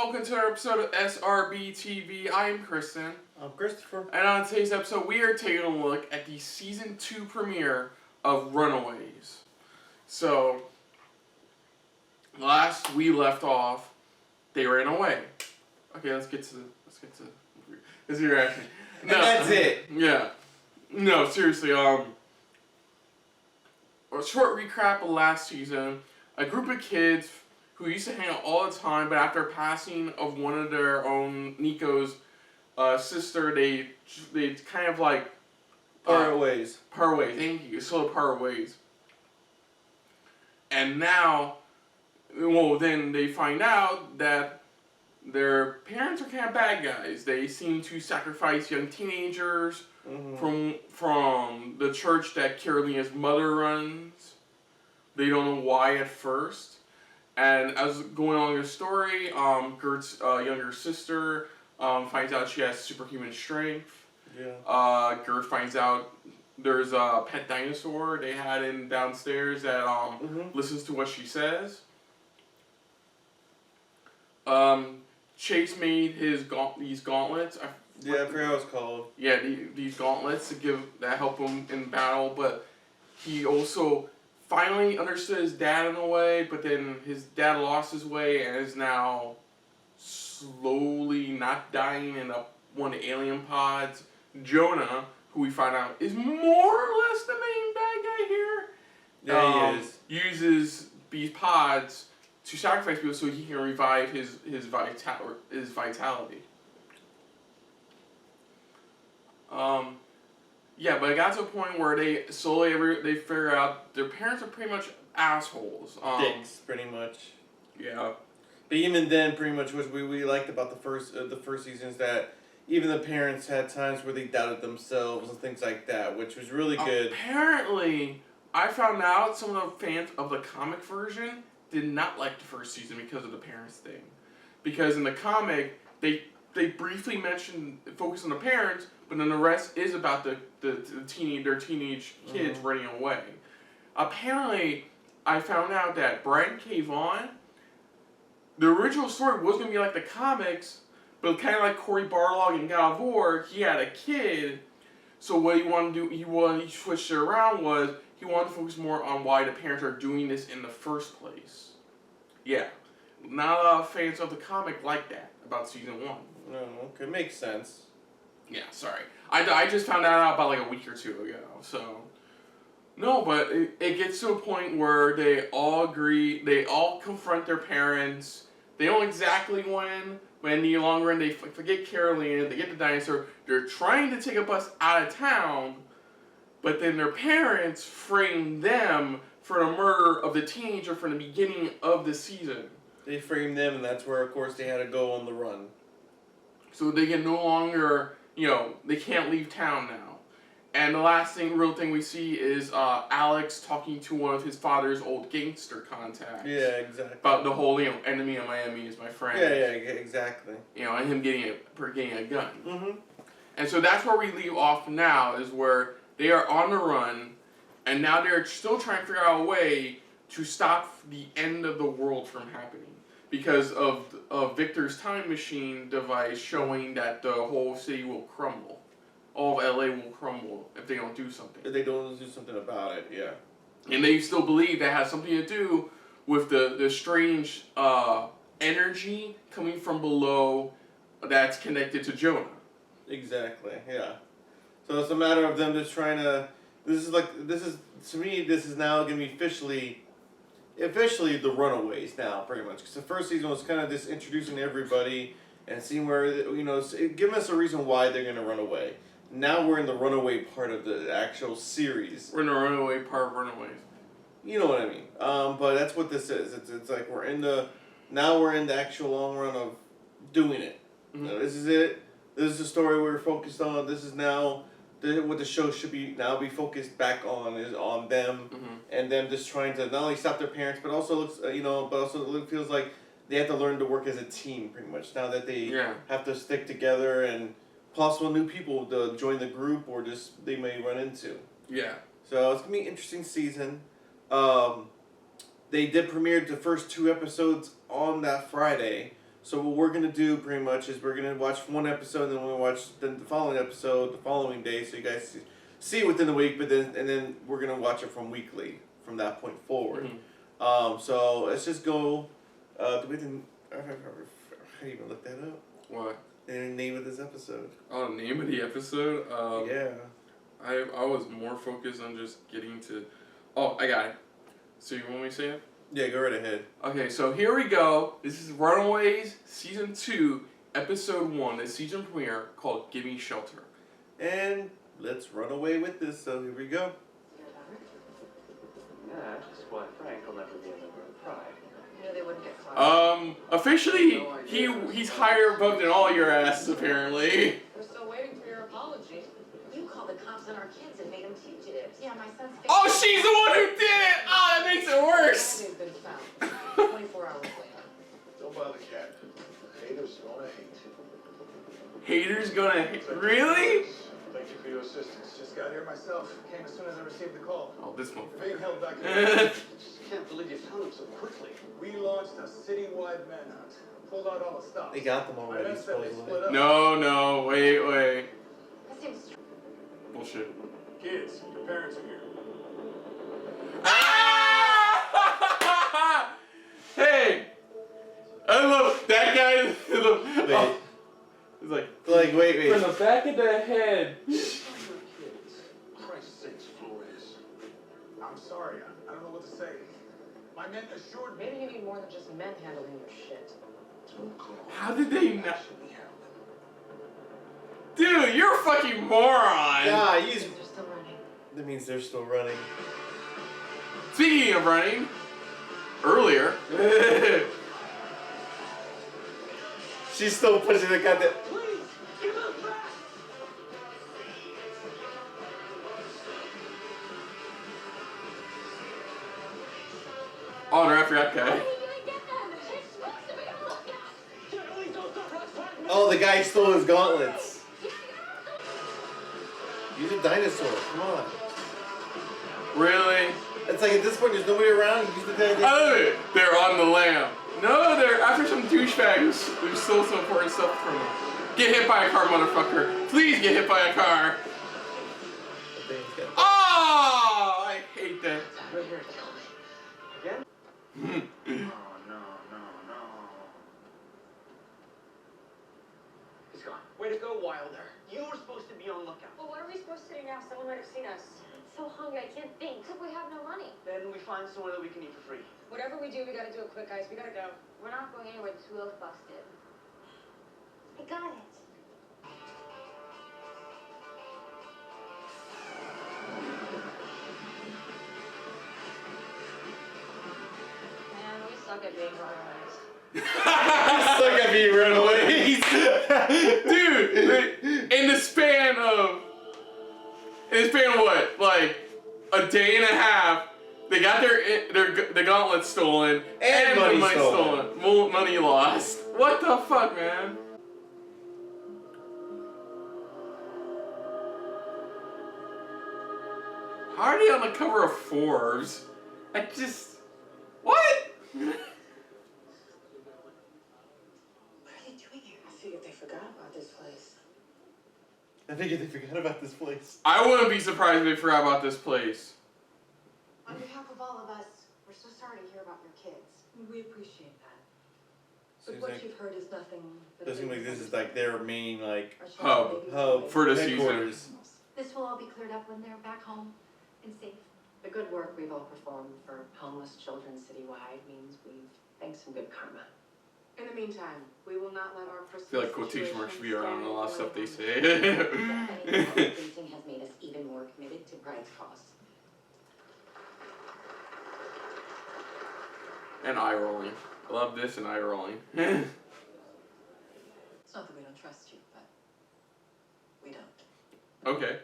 welcome to our episode of SRBTV. I am Kristen. I'm Christopher. And on today's episode, we are taking a look at the Season 2 premiere of Runaways. So, last we left off, they ran away. Okay, let's get to this reaction. No, and that's it. Yeah. No, seriously, a short recap of last season. A group of kids who used to hang out all the time, but after passing of one of their own, Nico's sister, they kind of like part ways. Part ways. Thank you. So part ways. And now, well, then they find out that their parents are kind of bad guys. They seem to sacrifice young teenagers from the church that Carolina's mother runs. They don't know why at first. And as going along the story, Gert's younger sister finds out she has superhuman strength. Yeah. Gert finds out there's a pet dinosaur they had in downstairs that listens to what she says. Chase made these gauntlets. I forgot what it's called. Yeah, these gauntlets that help him in battle, but he also finally understood his dad in a way, but then his dad lost his way and is now slowly not dying in one of the alien pods. Jonah, who we find out is more or less the main bad guy here. Yeah, he is. Uses these pods to sacrifice people so he can revive his vitality. Yeah, but it got to a point where they slowly they figure out their parents are pretty much assholes. Dicks, pretty much. Yeah. But even then, pretty much what we liked about the first season is that even the parents had times where they doubted themselves and things like that, which was really good. Apparently, I found out some of the fans of the comic version did not like the first season because of the parents thing. Because in the comic, they briefly focus on the parents, but then the rest is about their teenage kids running away. Apparently, I found out that Brian K. Vaughan, the original story was going to be like the comics, but kind of like Cory Barlog and God of War, he had a kid. So what he wanted to do, he switched it around was he wanted to focus more on why the parents are doing this in the first place. Yeah. Not a lot of fans of the comic like that about season 1. No, okay, makes sense. Yeah, sorry. I just found that out about like a week or two ago, so. No, but it gets to a point where they all agree, they all confront their parents, they don't exactly win, but in the long run they forget Carolina, they get the dinosaur, they're trying to take a bus out of town, but then their parents frame them for the murder of the teenager from the beginning of the season. They framed them, and that's where, of course, they had to go on the run. So they can no longer, they can't leave town now. And the last real thing we see is Alex talking to one of his father's old gangster contacts. Yeah, exactly. About the whole, enemy of Miami is my friend. Yeah, exactly. And him getting a gun. Mm-hmm. And so that's where we leave off now, is where they are on the run, and now they're still trying to figure out a way to stop the end of the world from happening. Because of Victor's time machine device showing that the whole city will crumble. All of LA will crumble if they don't do something. If they don't do something about it, yeah. And they still believe that has something to do with the strange energy coming from below that's connected to Jonah. Exactly, yeah. So it's a matter of them just trying to... to me, this is now going to be officially the Runaways now, pretty much. Because the first season was kind of just introducing everybody and seeing where, giving us a reason why they're going to run away. Now we're in the runaway part of the actual series. We're in the runaway part of Runaways. You know what I mean. But that's what this is. It's like we're in the actual long run of doing it. Mm-hmm. This is it. This is the story we're focused on. This is now what the show should be focused back on, is on them and them just trying to not only stop their parents, but also it feels like they have to learn to work as a team pretty much now that they have to stick together, and possible new people to join the group or just they may run into. Yeah. So it's gonna be an interesting season. They did premiere the first 2 episodes on that Friday, So what we're gonna do pretty much is we're gonna watch one episode, and then we're gonna watch the following episode the following day, so you guys see it within the week. But then we're gonna watch it from weekly from that point forward. So let's just go. Do we didn't? I didn't even look that up. What? The name of this episode. Oh, name of the episode? Yeah. I was more focused on just getting to... Oh, I got it. So you want me to say it? Yeah, go right ahead. Okay, so here we go. This is Runaways Season 2, Episode 1, the season premiere called Gimme Shelter. And let's run away with this, so here we go. Yeah, just why Frank will never be a member of Pride. You know they wouldn't get caught. Officially, he's higher above than all your asses, apparently. We're still waiting for your apology. You called the cops on our kids and made them fugitives. Yeah, my son's face. Oh, she's the one who did it! Oh, that makes it worse! They've been found. 24 hours later. Don't bother, Cat. Haters gonna hate. Haters gonna hate. Really? Thank you for your assistance. Just got here myself. Came as soon as I received the call. Oh, this one. You're being held back. Just can't believe you found them so quickly. We launched a citywide manhunt. Pulled out all the stops. They got them My already, men said they supposedly. split up. No, wait. That seems Bullshit. Kids, your parents are here. Ah! Hey! I love that guy. Wait. It's like Wait. from the back of the head. Kids. Christ's sakes, Flores. I'm sorry. I don't know what to say. My men assured me. Maybe you need more than just men handling your shit. How did they not? Dude, you're a fucking moron. Yeah, They're still running. that means they're still running. Speaking of running, earlier. She's still pushing the goddamn. Please, give us back. Oh, they're after that guy. Oh, the guy stole his gauntlets. Use a dinosaur. Come on. Really? It's like at this point, there's nobody around. Use the dinosaur. Oh, they're on the lam. No, they're after some douchebag who stole some important stuff from them. Get hit by a car, motherfucker. Please get hit by a car. Oh, I hate that. Right here, kill me. Again? No. He's gone. Way to go, Wilder. You were supposed to be on lookout. Well, what are we supposed to do now? Someone might have seen us. I'm so hungry, I can't think. Except we have no money. Then we find somewhere that we can eat for free. Whatever we do, we gotta do it quick, guys. We gotta go. We're not going anywhere. The wheel's busted. I got it. Man, we suck at being runaways. Suck at being runaways. Dude, in the span of what? Like a day and a half, they got their gauntlets stolen And the money stolen. Well, money lost. What the fuck, man? How are they on the cover of Forbes? I just... What? What are they doing here? I figured they forgot about this place. I think they forgot about this place. I wouldn't be surprised if they forgot about this place. On behalf of all of us, we're so sorry to hear about your kids. We appreciate that. But Seems what like- you've heard is nothing but Doesn't seem like this is like their main like Our children may be hub running. For the season. headquarters. This will all be cleared up when they're back home and safe. The good work we've all performed for homeless children citywide means we've banked some good karma. In the meantime, we will not let our I feel like quotation marks should be around a lot of stuff they say. Facing has made us even more committed to Pride's cause. And eye rolling. I love this and eye rolling. It's not that we don't trust you, but we don't. Okay.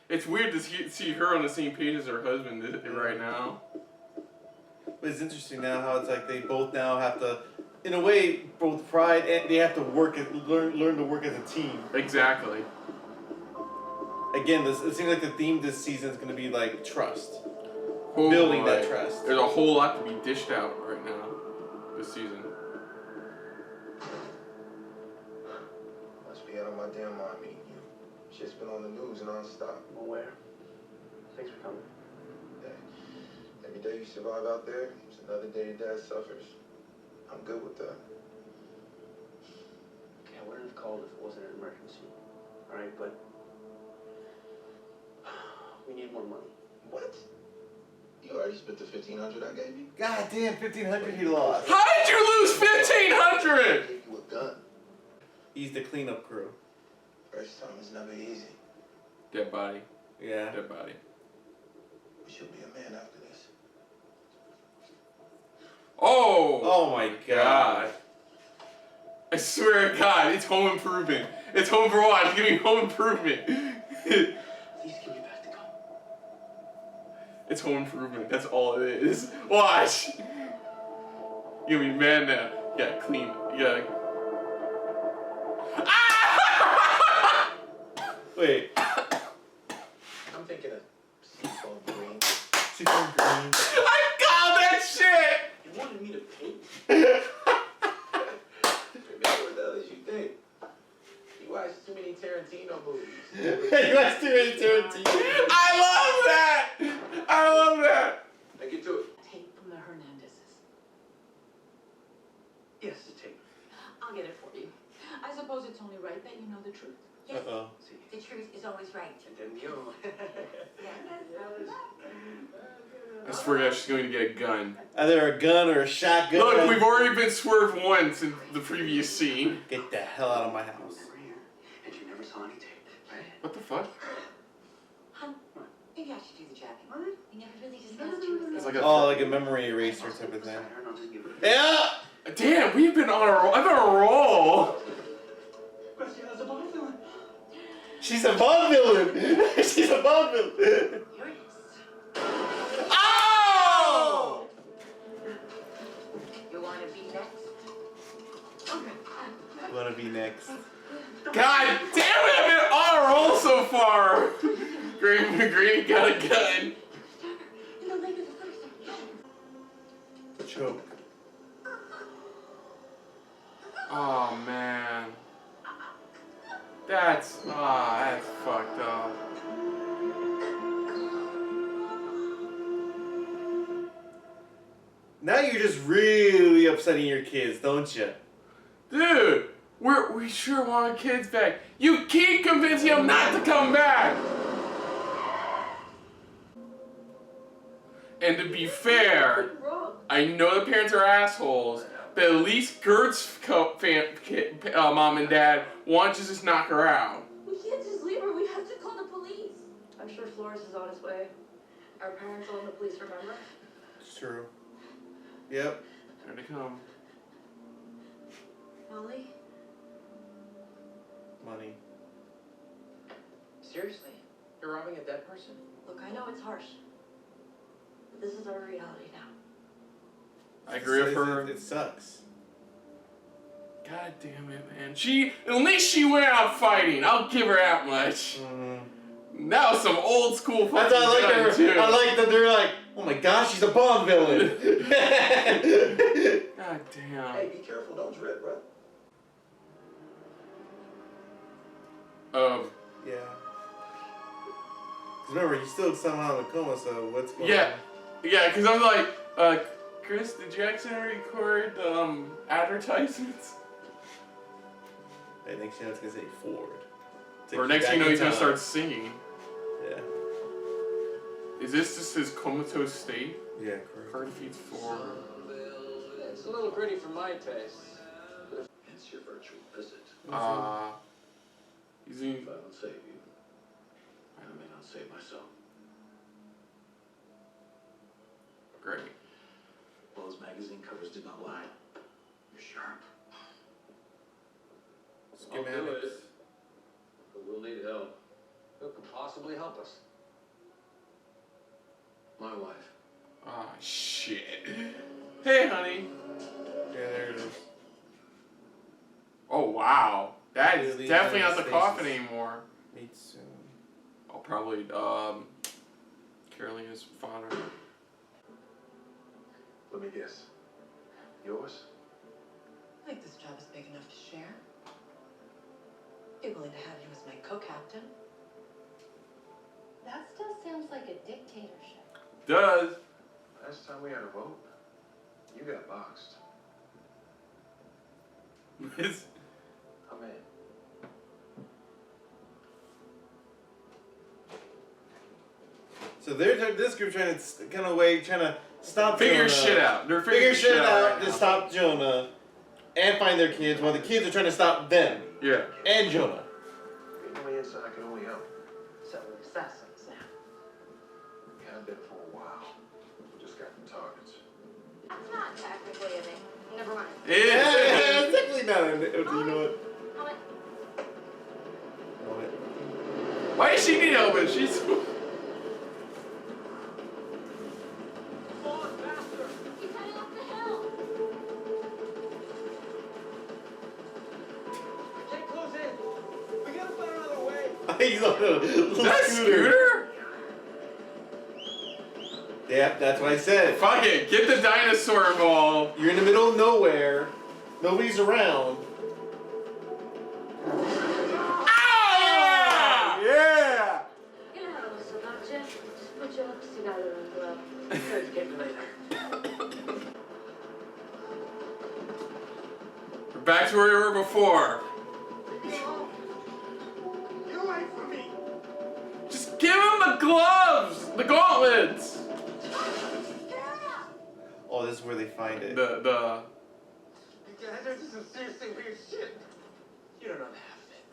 It's weird to see her on the same page as her husband right now. But it's interesting now how it's like they both now have to, in a way, both Pride and they have to learn to work as a team. Exactly. Again, it seems like the theme this season is going to be like trust. Oh Building boy. that trust. There's a whole lot to be dished out right now this season. be out of my damn mind meeting you. Shit's been on the news non-stop. I'm aware. Thanks for coming. Hey, every day you survive out there, it's another day your dad suffers. I'm good with that. Okay, I wouldn't have called if it wasn't an emergency. Alright, but we need more money. What? You already spent the $1,500 I gave you? God damn, 1,500 he lost. How did you lose 1,500? I gave you a gun. He's the cleanup crew. First time is never easy. Dead body. Yeah. Dead body. But you'll be a man after this. Oh! Oh my god. I swear to God, it's Home Improvement. It's Home for Watch. Give me Home Improvement. Please give me back the gun. It's Home Improvement. That's all it is. Watch. You're gonna be mad now. You gotta clean it. You gotta. Ah! Wait. I'm thinking of seafoam green. Seafoam green. I called that shit. You wanted me to paint? Remember what the hell did you think? You watch too many Tarantino movies. You watched too many Tarantino. I love that. I love that. Now get to it. Tape from the Hernandezes. Yes, the tape. I'll get it for you. I suppose it's only right that you know the truth. Yes, Uh-oh. See. the truth is always right. Entendió. I swear to God, she's going to get a gun. Either a gun or a shotgun. Look, we've already been swerved once in the previous scene. Get the hell out of my house. Never here, and you never saw any tape, right? What the fuck? Hun, maybe I should do the jabbing. What? We never really discussed truth. It's like a. Oh, like a memory eraser type of thing. And I'll just give it. Yeah! Damn, we've been on a roll. I'm on a roll. Gracias, a Bond villain. She's a Bond villain! She's a Bond villain! Here it is. Oh! You want to be next? Wanna be next? God damn it, I've been on a roll so far. Green got a gun. In the leg of the first. Choke. Oh man. That's fucked up. Now you're just really upsetting your kids, don't you? Dude, we sure want our kids back. You keep convincing them not to come back. And to be fair, I know the parents are assholes, but at least Gert's mom and dad want to just knock her out. We can't just leave her. We have to call the police. I'm sure Flores is on his way. Our parents own the police, remember? It's true. Yep. Here they come. Molly? Money. Seriously? You're robbing a dead person? Look, I know it's harsh. But this is our reality now. I agree with her. It sucks. God damn it, man. At least she went out fighting. I'll give her that much. That was some old school That's fucking why I like gun, that. too. I like that they're like, oh my gosh, she's a Bond villain. God damn. Hey, be careful, don't drip, bro. Yeah. 'Cause remember, he's still somehow in a coma, so what's going Yeah. on? Yeah, because I'm like, Chris, did you accidentally record the advertisements? I think she knows it's gonna say Ford. Or next thing you know, he's gonna start singing. Yeah. Is this just his comatose state? Yeah, correct. Heart feeds forward. It's a little pretty for my taste. It's your virtual visit. He's in. If I don't save you, I may not save myself. Great. Well, those magazine covers did not lie. You're sharp. I'll do it. But we'll need help. Who could possibly help us? My wife. Ah, shit. Hey, honey. Yeah, there it is. Oh, wow. That is Really definitely not the nice coffin faces. anymore. Meet soon. Oh, probably, Carolina's father. Let me guess. Yours? I think this job is big enough to share. Be willing to have you as my co-captain? That still sounds like a dictatorship. Does. Last time we had a vote, you got boxed. It's- I'm in. So they're this group trying to stop Figure Jonah. shit out. They're Figure figuring shit out right to now. stop Jonah and find their kids, while the kids are trying to stop them Yeah. and Jonah. Being on the inside can only help. So we're assassins now. We have been for a while. We just got them targets. That's not technically a thing. Never mind. Yeah, It technically not. You know what? Helmet. Why does she need help? She's. He's heading up the hill. Can't close in. We gotta find another way. He's on a little Is that a scooter? Yeah, that's what I said. Fuck it. Get the dinosaur involved. You're in the middle of nowhere. Nobody's around. Ah! Yeah! You know how to whistle, don't you? Just put your lips together and blow. Good, get me later. We're back to where we were before. Get away from me! Just give him the gloves! The gauntlets! Oh, this is where they find it. The You guys are just some seriously weird shit. You don't know half of it.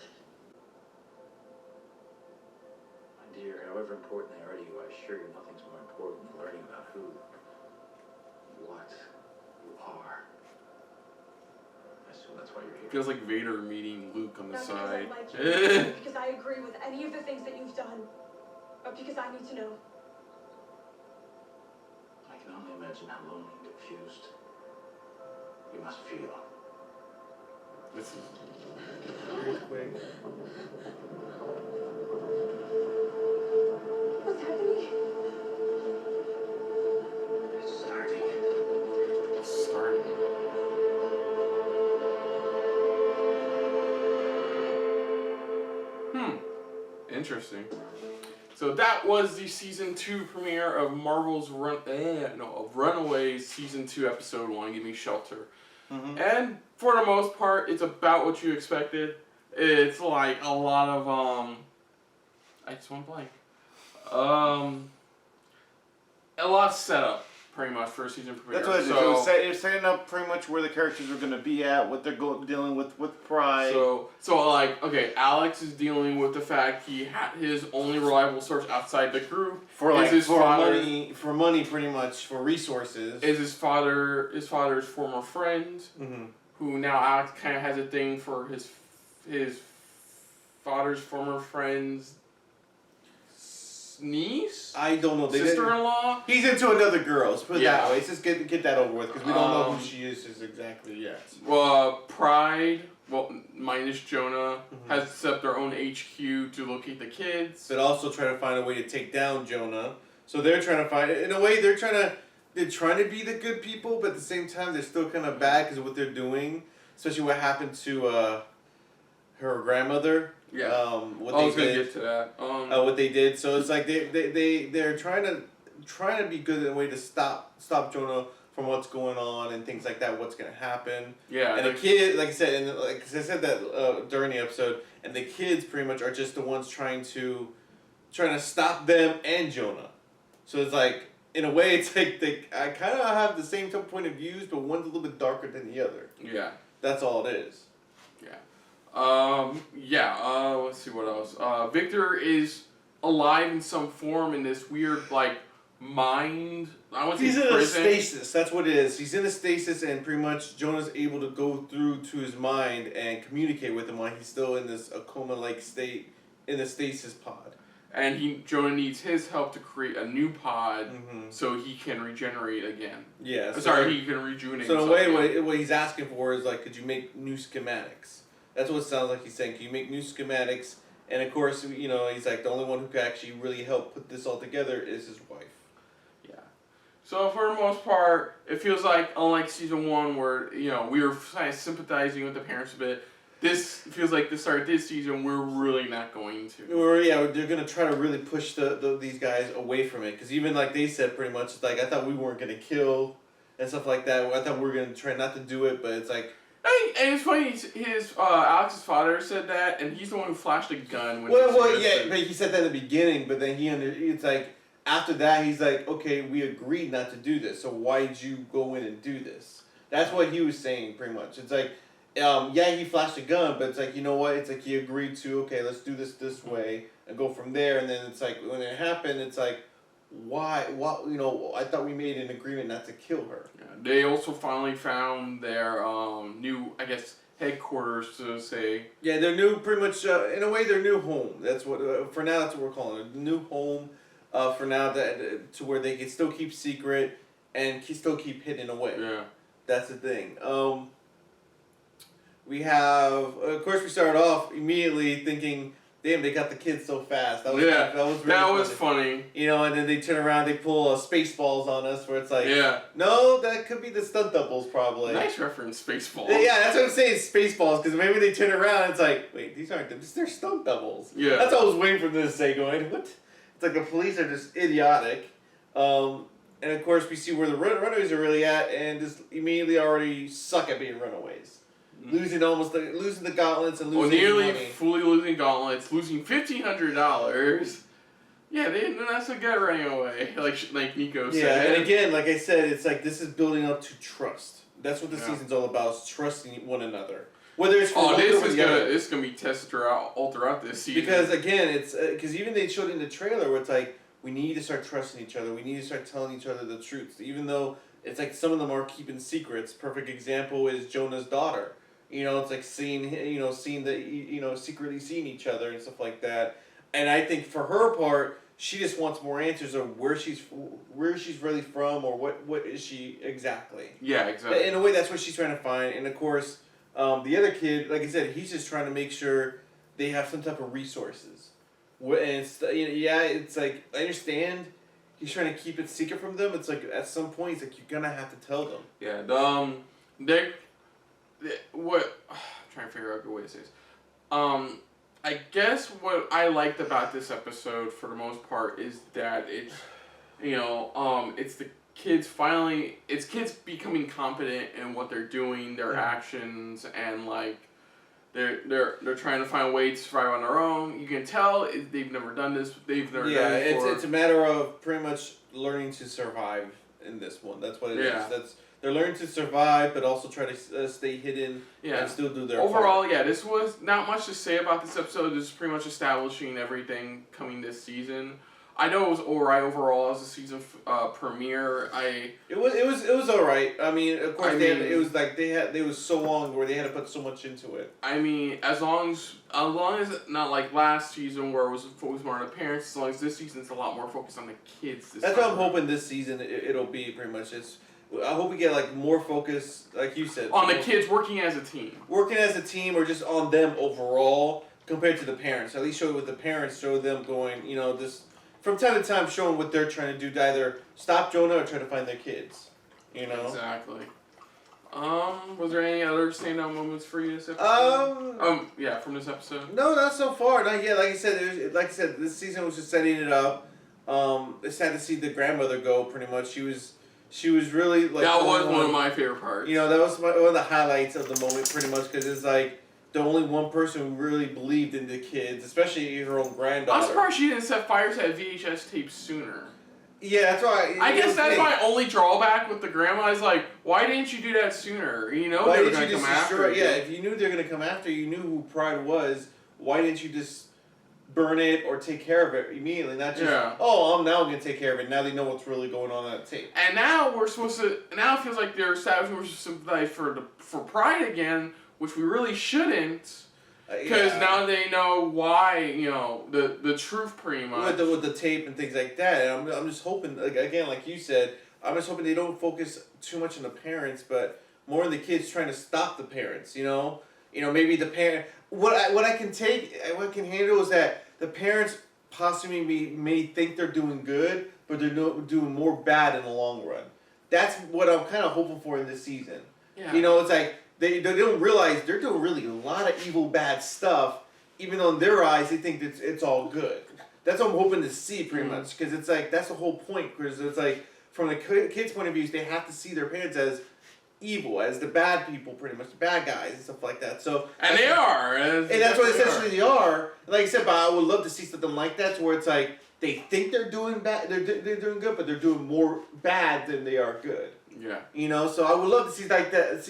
My dear, however important they are to you, I assure you nothing's more important than learning about who, what you are. I assume that's why you're here. feels like Vader meeting Luke on the Not because I side. like you, not because I agree with any of the things that you've done, but because I need to know. I can only imagine how lonely and confused you must feel. This is Earthquake. What's happening? It's starting. starting. Interesting. So that was the season 2 premiere of Marvel's Runaways season 2 episode 1. Give me shelter. Mm-hmm. And for the most part, it's about what you expected. It's like a lot of I just went blank. A lot of setup, pretty much, for a season premiere. That's what it is. So, It's setting up pretty much where the characters are going to be at, what they're dealing with pride. So like, okay, Alex is dealing with the fact he had his only reliable source outside the group For is like his for father. money, pretty much for resources. Is his father's former friend, Mm-hmm. who now Alex kind of has a thing for his father's former friend's niece, I don't know. sister-in-law. He's into another girl. Let's put it Yeah. that way. Let's just get that over with because we don't know who she is exactly yet. Pride, well, minus Jonah, Mhm. has set up their own HQ to locate the kids. But also trying to find a way to take down Jonah. So they're trying to find, in a way, they're trying to be the good people, but at the same time, they're still kind of bad because of what they're doing. Especially what happened to her grandmother. Yeah. What I was they gonna did. get to that. What they did. So it's like they're trying to be good in a way to stop Jonah from what's going on and things like that. What's gonna happen? Yeah. And the kid, like I said, and like 'cause I said that during the episode, and the kids pretty much are just the ones trying to stop them and Jonah. So it's like, in a way, it's like I kind of have the same type of point of views, but one's a little bit darker than the other. Yeah. That's all it is. Let's see what else. Victor is alive in some form in this weird, like, mind. I want to He's say in a prison. stasis. That's what it is. He's in a stasis, and pretty much Jonah's able to go through to his mind and communicate with him while he's still in this coma-like state in the stasis pod. And Jonah needs his help to create a new pod Mm-hmm. so he can regenerate again. Yeah. He can rejuvenate So in a himself way, again. what he's asking for is like, could you make new schematics? That's what it sounds like he's saying. Can you make new schematics? And of course, he's like, the only one who could actually really help put this all together is his wife. Yeah. So for the most part, it feels like, unlike season 1 where, we were kind of sympathizing with the parents a bit, this feels like the start of this season, we're really not going to. They're gonna try to really push these guys away from it, because even like they said, pretty much, it's like I thought we weren't gonna kill and stuff like that. I thought we were gonna try not to do it, but it's like. And it's funny. Alex's father said that, and he's the one who flashed a gun. When But he said that in the beginning, but then it's like after that he's like, okay, we agreed not to do this, so why did you go in and do this? That's what he was saying, pretty much. It's like. He flashed a gun, but it's like, you know what? It's like he agreed to, okay, let's do this way and go from there. And then it's like, when it happened, it's like, why? What? I thought we made an agreement not to kill her. Yeah, they also finally found their new, I guess, headquarters, to say. Yeah, their new, pretty much, in a way, their new home. That's what, for now, that's what we're calling it. New home, for now, to where they can still keep secret and still keep hidden away. Yeah. That's the thing. We have, of course, we started off immediately thinking, damn, they got the kids so fast. That was funny. And then they turn around, they pull Spaceballs on us, where it's like, yeah, no, that could be the stunt doubles, probably. Nice reference, Spaceballs. Yeah, that's what I'm saying, Spaceballs, because maybe they turn around, it's like, wait, they're stunt doubles. Yeah. That's what I was waiting for them to say, going, what? It's like the police are just idiotic. And of course, we see where the runaways are really at, and just immediately already suck at being runaways. Losing the gauntlets and losing nearly money. fully losing gauntlets, losing $1,500. Yeah, they're not so good running away, like Nico said. Yeah, and again, like I said, it's like this is building up to trust. That's what the season's all about: is trusting one another. Whether it's this is gonna be tested all throughout this season. Because again, it's because even they showed in the trailer where it's like we need to start trusting each other. We need to start telling each other the truth, even though it's like some of them are keeping secrets. Perfect example is Jonah's daughter. It's like secretly seeing each other and stuff like that. And I think for her part, she just wants more answers of where she's really from, or what is she exactly. Yeah, exactly. In a way, that's what she's trying to find. And of course, the other kid, like I said, he's just trying to make sure they have some type of resources. And it's like, I understand he's trying to keep it secret from them. It's like at some point, it's like you're gonna have to tell them. Yeah, I'm trying to figure out a good way to say this. I guess what I liked about this episode for the most part is that it's the kids becoming confident in what they're doing, their actions, and like they're trying to find a way to survive on their own. You can tell they've never done this. They've never done it before. It's a matter of pretty much learning to survive in this one. That's what it is. They're learning to survive, but also try to stay hidden and still do their overall, part. yeah, this was not much to say about this episode. This is pretty much establishing everything coming this season. I know it was alright overall as a season premiere. It was alright. I mean, of course, it was so long where they had to put so much into it. I mean, as long as not like last season where it was focused more on the parents, as long as this season's a lot more focused on the kids. That's what I'm hoping this season it'll be pretty much. I hope we get like more focus, like you said, on the kids working as a team. Working as a team, or just on them overall compared to the parents. At least show with the parents, show them going, this from time to time, showing what they're trying to do to either stop Jonah or try to find their kids. Exactly. Was there any other standout moments for you this episode? From this episode. No, not so far. Not yet. Like I said, this season was just setting it up. It's sad to see the grandmother go. Pretty much, she was really like. That was one of my favorite parts. That was one of the highlights of the moment, pretty much, because it's like the only one person who really believed in the kids, especially her own granddaughter. I'm surprised she didn't set fire to that VHS tape sooner. Yeah, that's right. I guess that's my only drawback with the grandma is like, why didn't you do that sooner? They were gonna come after you. Yeah, if you knew they were gonna come after you, knew who Pride was. Why didn't you just burn it or take care of it immediately? Not just I'm now gonna take care of it. Now they know what's really going on that tape. And now we're supposed to. Now it feels like they're establishing we're supposed to sympathize for Pride again, which we really shouldn't. Because now they know why, the truth pretty much. With the tape and things like that. And I'm just hoping, again, like you said, I'm just hoping they don't focus too much on the parents, but more on the kids trying to stop the parents, maybe the parent. What I can handle is that the parents possibly may think they're doing good, but they're doing more bad in the long run. That's what I'm kind of hoping for in this season. Yeah. It's like, they don't realize they're doing really a lot of evil, bad stuff. Even though in their eyes they think it's all good. That's what I'm hoping to see pretty much, because it's like that's the whole point. Because it's like from the kid's point of view, they have to see their parents as evil, as the bad people, pretty much the bad guys and stuff like that. So and they are, and that's what essentially they are. Like I said, but I would love to see something like that, where it's like they think they're doing bad, they're doing good, but they're doing more bad than they are good. Yeah. You know, so I would love to see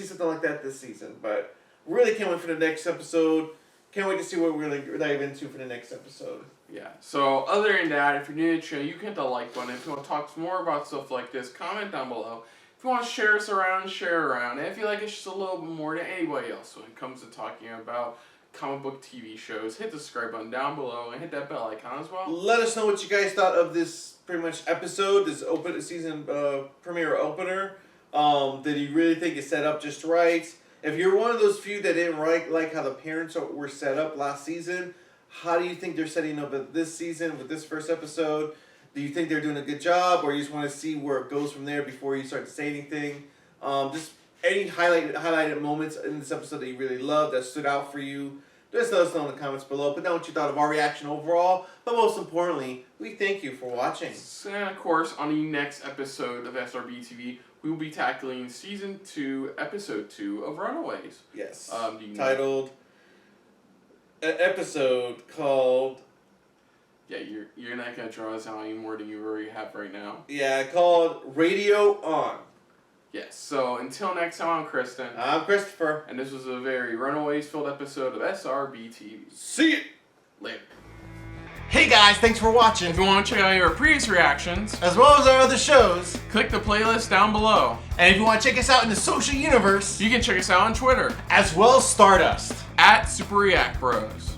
something like that this season. But really can't wait for the next episode. Can't wait to see what we're gonna dive into for the next episode. Yeah. So other than that, if you're new to the channel, you can hit the like button. If you want to talk more about stuff like this, comment down below. If you want to share us around, share around. And if you like us just a little bit more than anybody else when it comes to talking about comic book TV shows, hit the subscribe button down below and hit that bell icon as well. Let us know what you guys thought of this pretty much episode, this season premiere opener. Did you really think it's set up just right? If you're one of those few that didn't like how the parents were set up last season, how do you think they're setting up this season with this first episode? Do you think they're doing a good job, or you just want to see where it goes from there before you start to say anything? Just any highlighted moments in this episode that you really loved, that stood out for you, just let us know in the comments below. Put down what you thought of our reaction overall, but most importantly, we thank you for watching. And of course, on the next episode of SRB TV, we will be tackling Season 2, Episode 2 of Runaways. Yes. Titled... An episode called... Yeah, you're not going to draw us out any more than you already have right now. Yeah, called Radio On. Yes, so until next time, I'm Kristen. I'm Christopher. And this was a very Runaways-filled episode of SRB TV. See you later. Hey guys, thanks for watching. If you want to check out our previous reactions, as well as our other shows, click the playlist down below. And if you want to check us out in the social universe, you can check us out on Twitter, as well as Stardust, @SuperReactBros.